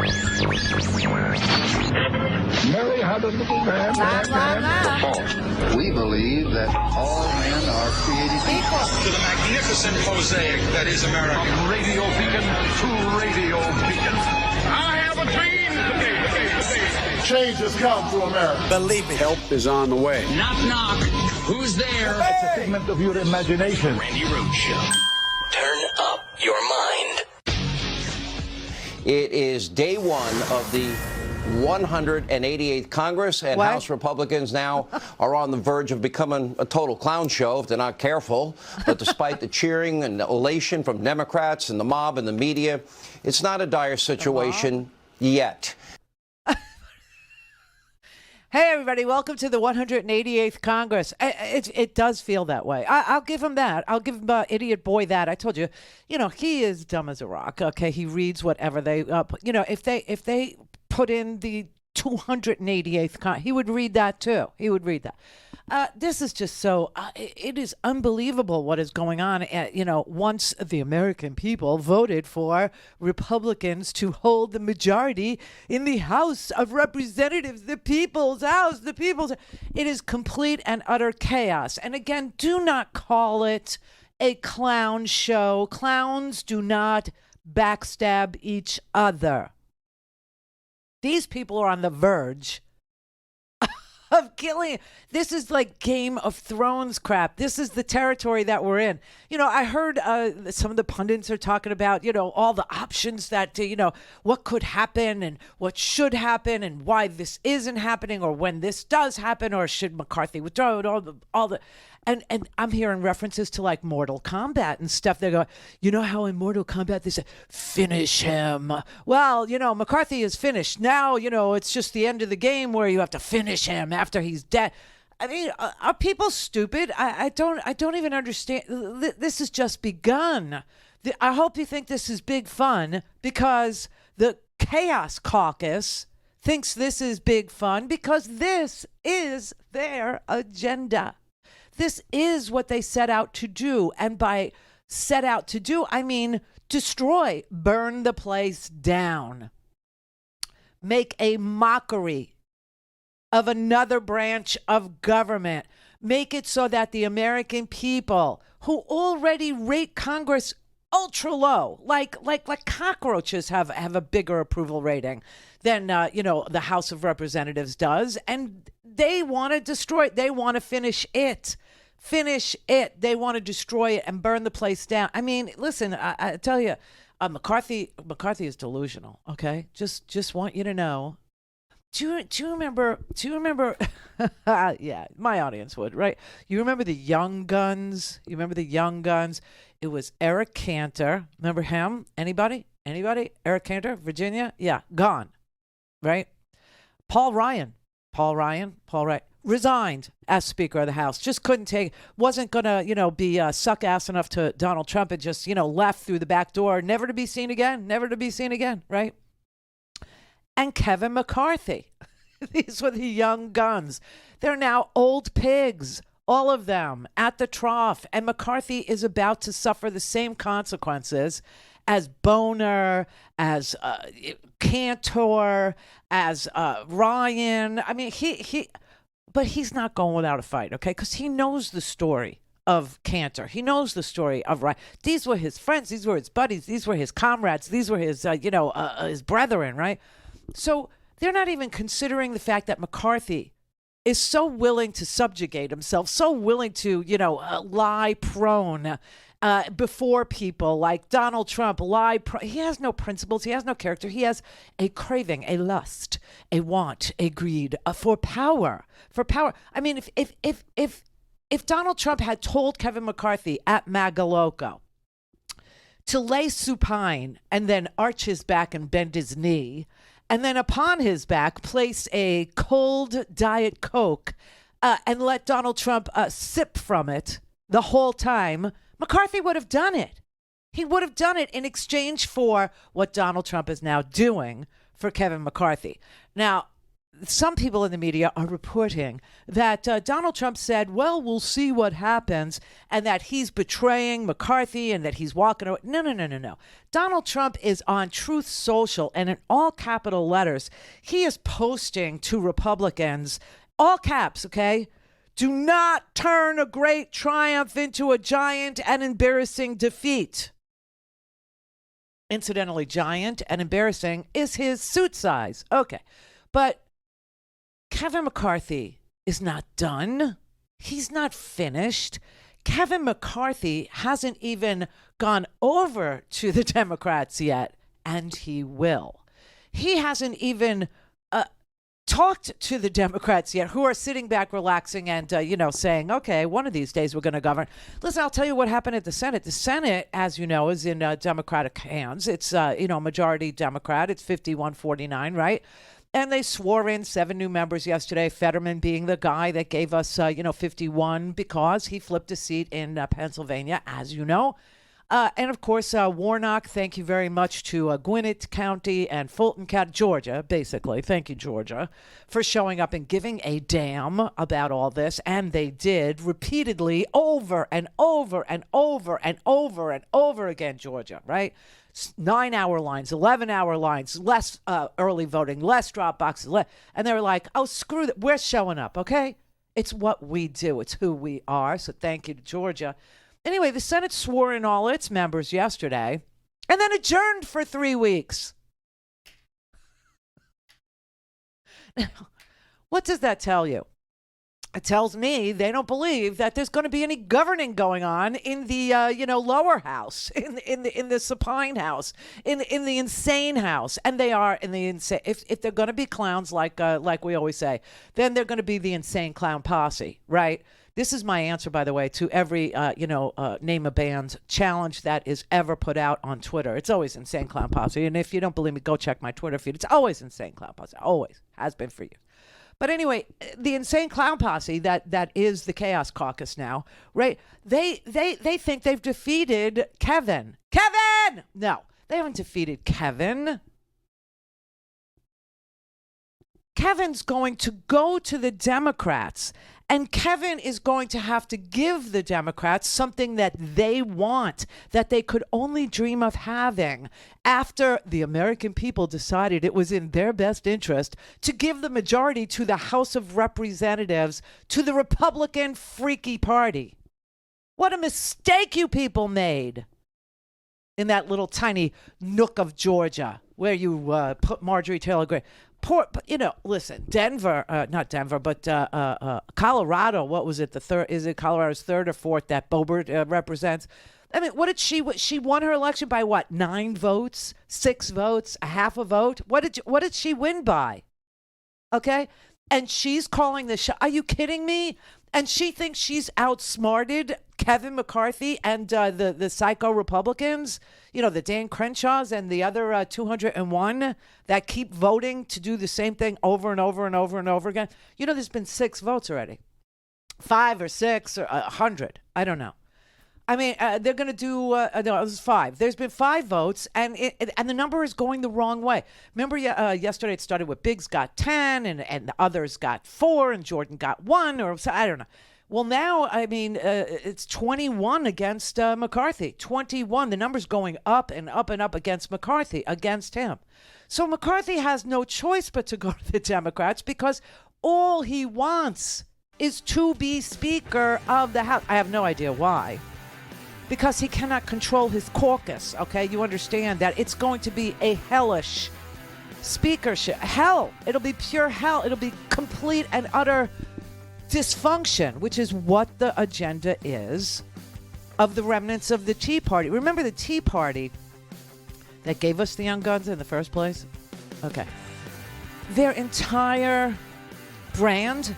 Mary had a little man. We believe that all men are created equal. To the magnificent mosaic that is America. From radio beacon to radio beacon. I have a dream today. Change has come to America. Believe me. Help is on the way. Knock, knock. Who's there? It's a figment of your imagination. Randi Rhodes Show. Turn up your mind. It is day one of the 188th Congress, and House Republicans now are on the verge of becoming a total clown show if they're not careful. But despite the cheering and the elation from Democrats and the mob and the media, it's not a dire situation yet. Hey, everybody, welcome to the 188th Congress. It does feel that way. I'll give him that. I'll give him idiot boy that. I told you, he is dumb as a rock. Okay, he reads whatever they, if they put in the 288th, he would read that too. He would read that. This is just so, it is unbelievable what is going on. Once the American people voted for Republicans to hold the majority in the House of Representatives, the people's house, it is complete and utter chaos. And again, do not call it a clown show. Clowns do not backstab each other. These people are on the verge of killing. This is like Game of Thrones crap. This is the territory that we're in. I heard some of the pundits are talking about, all the options that, what could happen and what should happen and why this isn't happening or when this does happen or should McCarthy withdraw it, all the. And I'm hearing references to like Mortal Kombat and stuff. They go, how in Mortal Kombat they say, finish him. Well, McCarthy is finished. Now, it's just the end of the game where you have to finish him after he's dead. I mean, are people stupid? I don't even understand. This has just begun. I hope you think this is big fun because the Chaos Caucus thinks this is big fun because this is their agenda. This is what they set out to do. And by set out to do, I mean destroy, burn the place down, make a mockery of another branch of government, make it so that the American people who already rate Congress ultra low, like cockroaches have a bigger approval rating than, the House of Representatives does. And they want to destroy it. They want to finish it. They want to destroy it and burn the place down. I mean, listen, I tell you, McCarthy is delusional. Okay, just want you to know. Do you remember? Yeah, my audience would, right? You remember the Young Guns? It was Eric Cantor. Remember him? Anybody? Eric Cantor, Virginia? Yeah, gone. Right? Paul Ryan. Resigned as Speaker of the House. Just couldn't take, wasn't going to, be suck ass enough to Donald Trump and just, left through the back door, never to be seen again, right? And Kevin McCarthy. These were the Young Guns. They're now old pigs, all of them, at the trough. And McCarthy is about to suffer the same consequences as Boner, as Cantor, as Ryan. I mean, but he's not going without a fight, okay? Because he knows the story of Cantor. He knows the story of Ryan. These were his friends. These were his buddies. These were his comrades. These were his, his brethren, right? So they're not even considering the fact that McCarthy is so willing to subjugate himself, so willing to, lie prone before people like Donald Trump. He has no principles. He has no character. He has a craving, a lust, a want, a greed for power. I mean, if Donald Trump had told Kevin McCarthy at Magaloco to lay supine and then arch his back and bend his knee, and then upon his back place a cold Diet Coke and let Donald Trump sip from it the whole time, McCarthy would have done it. He would have done it in exchange for what Donald Trump is now doing for Kevin McCarthy. Now, some people in the media are reporting that Donald Trump said, well, we'll see what happens, and that he's betraying McCarthy and that he's walking away. No. Donald Trump is on Truth Social, and in all capital letters, he is posting to Republicans, all caps, okay? Do not turn a great triumph into a giant and embarrassing defeat. Incidentally, giant and embarrassing is his suit size. Okay. But Kevin McCarthy is not done. He's not finished. Kevin McCarthy hasn't even gone over to the Democrats yet, and he will. He hasn't even talked to the Democrats yet, who are sitting back relaxing and, saying, okay, one of these days we're going to govern. Listen, I'll tell you what happened at the Senate. The Senate, as you know, is in Democratic hands. It's, majority Democrat. It's 51-49, right? And they swore in 7 new members yesterday, Fetterman being the guy that gave us, 51 because he flipped a seat in Pennsylvania, as you know. And, of course, Warnock, thank you very much to Gwinnett County and Fulton County, Georgia, basically. Thank you, Georgia, for showing up and giving a damn about all this. And they did repeatedly over and over and over and over and over again, Georgia, right? 9-hour lines, 11-hour lines, less early voting, less drop boxes. And they were like, oh, screw that. We're showing up, okay? It's what we do. It's who we are. So thank you to Georgia. Anyway, the Senate swore in all its members yesterday and then adjourned for 3 weeks. Now, what does that tell you? It tells me they don't believe that there's going to be any governing going on in the lower house, in the supine house, in the insane house, and they are in the insane. If they're going to be clowns like we always say, then they're going to be the insane clown posse, right? This is my answer, by the way, to every name a band challenge that is ever put out on Twitter. It's always Insane Clown Posse, and if you don't believe me, go check my Twitter feed. It's always Insane Clown Posse, always has been for years. But anyway, the Insane Clown Posse that is the Chaos Caucus now, right? They think they've defeated Kevin. Kevin! No, they haven't defeated Kevin. Kevin's going to go to the Democrats, and Kevin is going to have to give the Democrats something that they want, that they could only dream of having after the American people decided it was in their best interest to give the majority to the House of Representatives, to the Republican Freaky Party. What a mistake you people made in that little tiny nook of Georgia where you put Marjorie Taylor Greene. Poor, listen, not Denver, but Colorado, what was it, the third, is it Colorado's third or fourth that Boebert represents? I mean, she won her election by what, 9 votes, 6 votes, a half a vote? What did she win by? Okay? And she's calling the shot. Are you kidding me? And she thinks she's outsmarted Kevin McCarthy and the psycho Republicans, the Dan Crenshaws and the other 201 that keep voting to do the same thing over and over and over and over again. There's been 6 votes already, 5 or 6 or 100. I don't know. I mean, they're going to do, no, it was 5. There's been 5 votes, and the number is going the wrong way. Remember yesterday it started with Biggs got 10, and the others got 4, and Jordan got 1, or I don't know. Well, now, I mean, it's 21 against McCarthy. 21. The number's going up and up and up against McCarthy, against him. So McCarthy has no choice but to go to the Democrats because all he wants is to be Speaker of the House. I have no idea why. Because he cannot control his caucus, okay? You understand that it's going to be a hellish speakership. Hell. It'll be pure hell. It'll be complete and utter dysfunction, which is what the agenda is of the remnants of the Tea Party. Remember the Tea Party that gave us the Young Guns in the first place? Okay. Their entire brand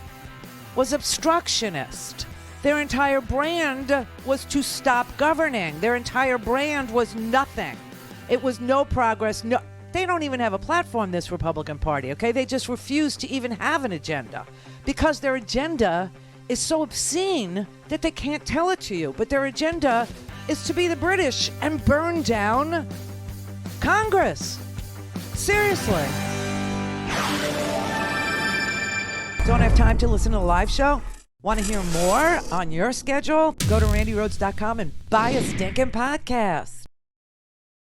was obstructionist. Their entire brand was to stop governing. Their entire brand was nothing. It was no progress. No, they don't even have a platform, this Republican Party, okay? They just refuse to even have an agenda because their agenda is so obscene that they can't tell it to you. But their agenda is to be the British and burn down Congress. Seriously. Don't have time to listen to the live show? Want to hear more on your schedule? Go to randyrhodes.com and buy a stinking podcast.